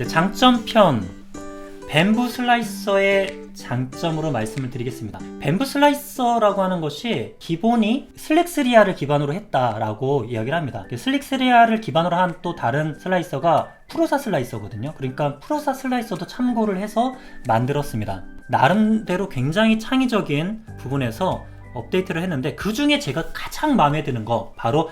이제 장점편 뱀부 슬라이서의 장점으로 말씀을 드리겠습니다. 뱀부 슬라이서라고 하는 것이 기본이 슬랙스리아를 기반으로 했다라고 이야기를 합니다. 슬랙스리아를 기반으로 한 또 다른 슬라이서가 프로사 슬라이서거든요. 그러니까 프로사 슬라이서도 참고를 해서 만들었습니다. 나름대로 굉장히 창의적인 부분에서 업데이트를 했는데, 그 중에 제가 가장 마음에 드는 거 바로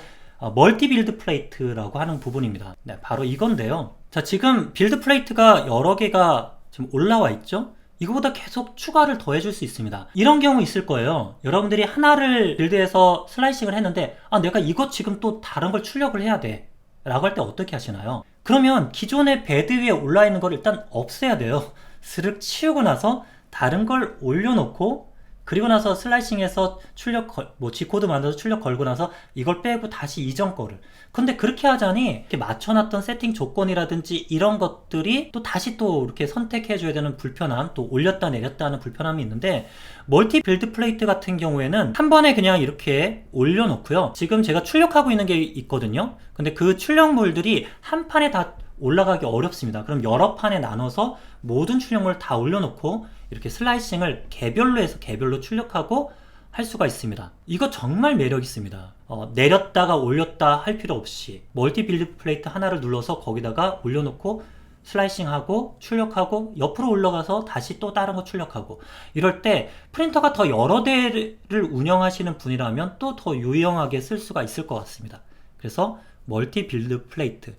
멀티 빌드 플레이트라고 하는 부분입니다. 네, 바로 이건데요. 자, 지금 빌드 플레이트가 여러 개가 지금 올라와 있죠? 이거보다 계속 추가를 더 해줄 수 있습니다. 이런 경우 있을 거예요. 여러분들이 하나를 빌드해서 슬라이싱을 했는데, 내가 이것 지금 또 다른 걸 출력을 해야 돼 라고 할 때 어떻게 하시나요? 그러면 기존의 베드 위에 올라 있는 걸 일단 없애야 돼요. 스륵 치우고 나서 다른 걸 올려놓고, 그리고 나서 슬라이싱해서 G코드 만들어서 출력 걸고 나서 이걸 빼고 다시 이전 거를. 근데 그렇게 하자니 이렇게 맞춰놨던 세팅 조건이라든지 이런 것들이 또 다시 또 이렇게 선택해줘야 되는 불편함, 또 올렸다 내렸다 하는 불편함이 있는데, 멀티 빌드 플레이트 같은 경우에는 한 번에 그냥 이렇게 올려놓고요. 지금 제가 출력하고 있는 게 있거든요. 근데 그 출력물들이 한 판에 다 올라가기 어렵습니다. 그럼 여러 판에 나눠서 모든 출력물을 다 올려놓고 이렇게 슬라이싱을 개별로 해서 개별로 출력하고 할 수가 있습니다. 이거 정말 매력 있습니다. 내렸다가 올렸다 할 필요 없이 멀티 빌드 플레이트 하나를 눌러서 거기다가 올려놓고 슬라이싱하고 출력하고 옆으로 올라가서 다시 또 다른 거 출력하고, 이럴 때 프린터가 더 여러 대를 운영하시는 분이라면 또 더 유용하게 쓸 수가 있을 것 같습니다. 그래서 멀티 빌드 플레이트.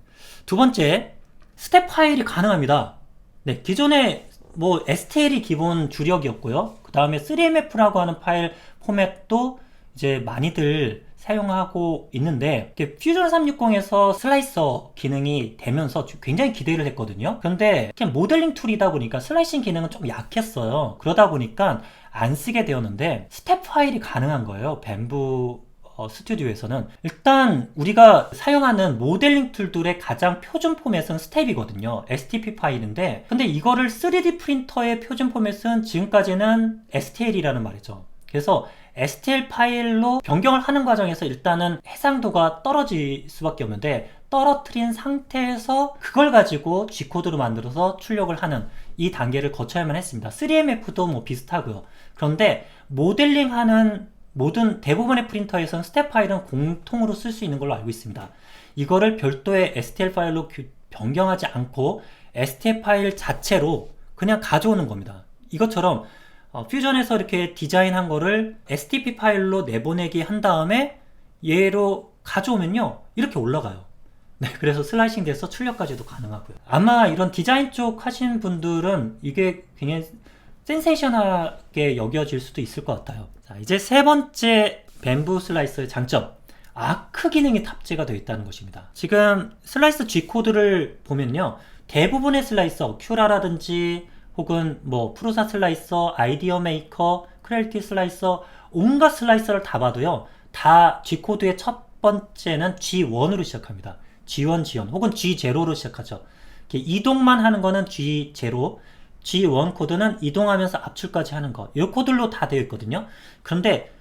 두 번째, 스텝 파일이 가능합니다. 네, 기존에 STL이 기본 주력이었고요. 그 다음에 3MF라고 하는 파일 포맷도 이제 많이들 사용하고 있는데, 퓨전 360에서 슬라이서 기능이 되면서 굉장히 기대를 했거든요. 그런데 그냥 모델링 툴이다 보니까 슬라이싱 기능은 좀 약했어요. 그러다 보니까 안 쓰게 되었는데, 스텝 파일이 가능한 거예요. 뱀부 스튜디오에서는. 일단 우리가 사용하는 모델링 툴들의 가장 표준 포맷은 스텝이거든요. STP 파일인데, 근데 이거를 3D 프린터의 표준 포맷은 지금까지는 STL이라는 말이죠. 그래서 STL 파일로 변경을 하는 과정에서 일단은 해상도가 떨어질 수밖에 없는데, 떨어뜨린 상태에서 그걸 가지고 G코드로 만들어서 출력을 하는 이 단계를 거쳐야만 했습니다. 3MF도 비슷하고요. 그런데 모델링하는 대부분의 프린터에서는 스텝 파일은 공통으로 쓸 수 있는 걸로 알고 있습니다. 이거를 별도의 STL 파일로 변경하지 않고 STL 파일 자체로 그냥 가져오는 겁니다. 이것처럼 퓨전에서 이렇게 디자인한 거를 STP 파일로 내보내기 한 다음에 얘로 가져오면요, 이렇게 올라가요. 네, 그래서 슬라이싱 돼서 출력까지도 가능하고요. 아마 이런 디자인 쪽 하신 분들은 이게 굉장히 센세이션하게 여겨질 수도 있을 것 같아요. 자, 이제 세 번째 뱀부 슬라이서의 장점, 아크 기능이 탑재가 되어 있다는 것입니다. 지금 슬라이서 G코드를 보면요, 대부분의 슬라이서, 큐라라든지 혹은 프로사 슬라이서, 아이디어 메이커, 크레이티 슬라이서, 온갖 슬라이서를 다 봐도요, 다 G코드의 첫 번째는 G1으로 시작합니다. G1, G1 혹은 G0로 시작하죠. 이동만 하는 거는 G0, G1 코드는 이동하면서 압출까지 하는 거, 이 코드로 다 되어 있거든요. 그런데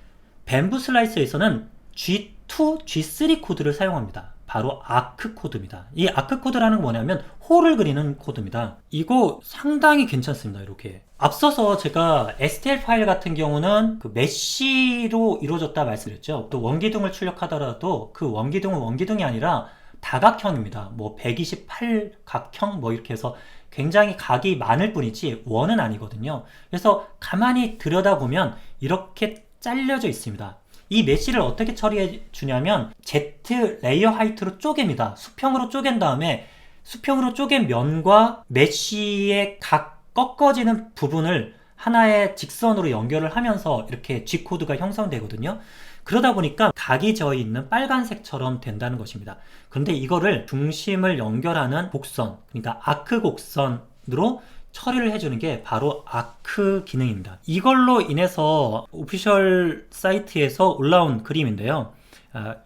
뱀부 슬라이서에서는 G2, G3 코드를 사용합니다. 바로 아크 코드입니다. 이 아크 코드라는 건 뭐냐면 홀을 그리는 코드입니다. 이거 상당히 괜찮습니다. 이렇게 앞서서 제가 STL 파일 같은 경우는 그 메쉬로 이루어졌다 말씀드렸죠. 또 원기둥을 출력하더라도 그 원기둥은 원기둥이 아니라 다각형입니다. 128각형 이렇게 해서 굉장히 각이 많을 뿐이지 원은 아니거든요. 그래서 가만히 들여다보면 이렇게 잘려져 있습니다. 이 메쉬를 어떻게 처리해 주냐면 Z 레이어 하이트로 쪼갭니다. 수평으로 쪼갠 다음에 수평으로 쪼갠 면과 메쉬의 각 꺾어지는 부분을 하나의 직선으로 연결을 하면서 이렇게 G코드가 형성되거든요. 그러다 보니까 각이 져 있는 빨간색처럼 된다는 것입니다. 그런데 이거를 중심을 연결하는 곡선, 그러니까 아크 곡선으로 처리를 해주는 게 바로 아크 기능입니다. 이걸로 인해서 오피셜 사이트에서 올라온 그림인데요,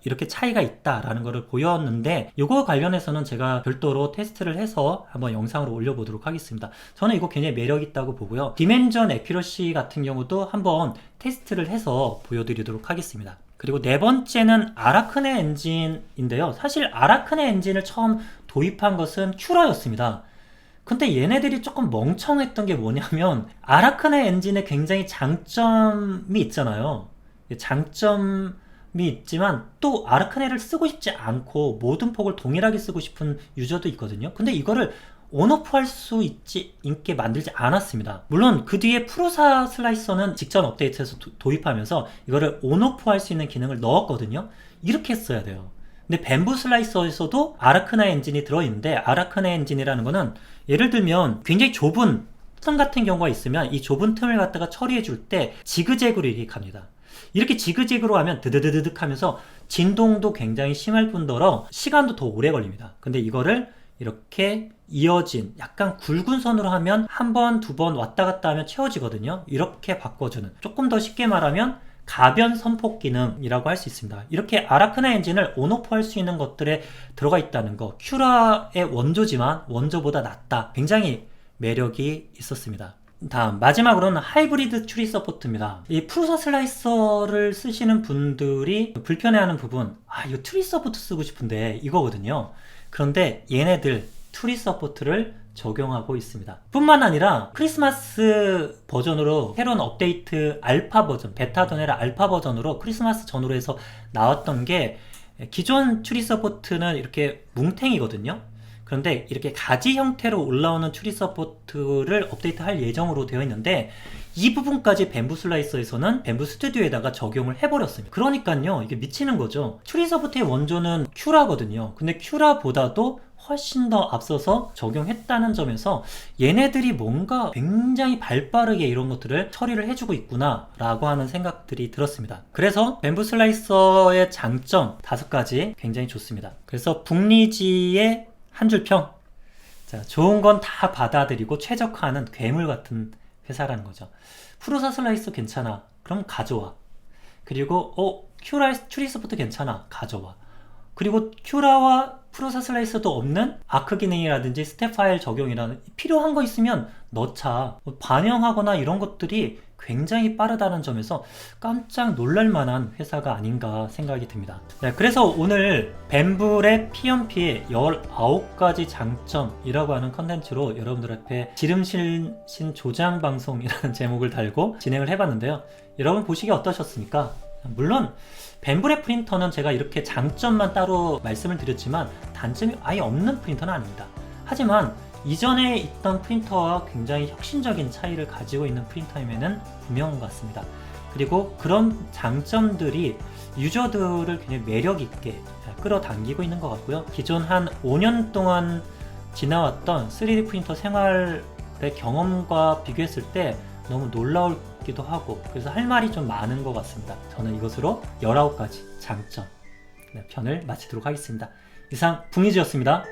이렇게 차이가 있다라는 것을 보였는데, 이거 관련해서는 제가 별도로 테스트를 해서 한번 영상으로 올려보도록 하겠습니다. 저는 이거 굉장히 매력 있다고 보고요. 디멘전 애큐러시 같은 경우도 한번 테스트를 해서 보여드리도록 하겠습니다. 그리고 네 번째는 아라크네 엔진인데요, 사실 아라크네 엔진을 처음 도입한 것은 큐라였습니다. 근데 얘네들이 조금 멍청했던 게 뭐냐면 아라크네 엔진에 굉장히 장점이 있잖아요. 장점이 있지만 또 아라크네를 쓰고 싶지 않고 모든 폭을 동일하게 쓰고 싶은 유저도 있거든요. 근데 이거를 온오프 할 수 있게 만들지 않았습니다. 물론 그 뒤에 프로사 슬라이서는 직전 업데이트에서 도입하면서 이거를 온오프 할 수 있는 기능을 넣었거든요. 이렇게 했어야 돼요. 근데 밴부 슬라이서에서도 아라크네 엔진이 들어있는데, 아라크네 엔진이라는 거는 예를 들면 굉장히 좁은 틈 같은 경우가 있으면 이 좁은 틈을 갖다가 처리해 줄 때 지그재그로 이렇게 갑니다. 이렇게 지그재그로 하면 드드드드득 하면서 진동도 굉장히 심할 뿐더러 시간도 더 오래 걸립니다. 근데 이거를 이렇게 이어진 약간 굵은 선으로 하면 한 번, 두 번 왔다 갔다 하면 채워지거든요. 이렇게 바꿔주는, 조금 더 쉽게 말하면 가변 선폭 기능이라고 할 수 있습니다. 이렇게 아라크네 엔진을 온오프 할 수 있는 것들에 들어가 있다는 거, 큐라의 원조지만 원조보다 낫다, 굉장히 매력이 있었습니다. 다음 마지막으로는 하이브리드 추리 서포트입니다. 이 프로사 슬라이서를 쓰시는 분들이 불편해하는 부분, 이거 추리 서포트 쓰고 싶은데 이거거든요. 그런데 얘네들 추리 서포트를 적용하고 있습니다. 뿐만 아니라 크리스마스 버전으로 새로운 업데이트 알파 버전, 베타도 아니라 알파 버전으로 크리스마스 전후로 해서 나왔던 게, 기존 추리 서포트는 이렇게 뭉탱이거든요. 그런데 이렇게 가지 형태로 올라오는 추리 서포트를 업데이트할 예정으로 되어 있는데, 이 부분까지 밴부 슬라이서에서는 밴부 스튜디오에다가 적용을 해버렸습니다. 그러니까요, 이게 미치는 거죠. 추리 서포트의 원조는 큐라거든요. 근데 큐라보다도 훨씬 더 앞서서 적용했다는 점에서 얘네들이 뭔가 굉장히 발빠르게 이런 것들을 처리를 해주고 있구나 라고 하는 생각들이 들었습니다. 그래서 밴부 슬라이서의 장점 5가지 굉장히 좋습니다. 그래서 북리지의 한 줄 평, 자, 좋은 건 다 받아들이고 최적화하는 괴물 같은 회사라는 거죠. 프로사 슬라이서 괜찮아, 그럼 가져와. 그리고 큐라 추리 서포트 괜찮아, 가져와. 그리고 큐라와 프로사 슬라이서도 없는 아크 기능이라든지 스텝 파일 적용이라는, 필요한 거 있으면 넣자. 반영하거나 이런 것들이 굉장히 빠르다는 점에서 깜짝 놀랄만한 회사가 아닌가 생각이 듭니다. 네, 그래서 오늘 밴블의 PMP의 19가지 장점이라고 하는 컨텐츠로 여러분들 앞에 지름신 조장 방송이라는 제목을 달고 진행을 해봤는데요. 여러분 보시기 어떠셨습니까? 물론 밴블의 프린터는 제가 이렇게 장점만 따로 말씀을 드렸지만 단점이 아예 없는 프린터는 아닙니다. 하지만 이전에 있던 프린터와 굉장히 혁신적인 차이를 가지고 있는 프린터임에는 분명한 것 같습니다. 그리고 그런 장점들이 유저들을 굉장히 매력있게 끌어당기고 있는 것 같고요. 기존 한 5년 동안 지나왔던 3D 프린터 생활의 경험과 비교했을 때 너무 놀라울기도 하고, 그래서 할 말이 좀 많은 것 같습니다. 저는 이것으로 19가지 장점 편을 마치도록 하겠습니다. 이상 북리지였습니다.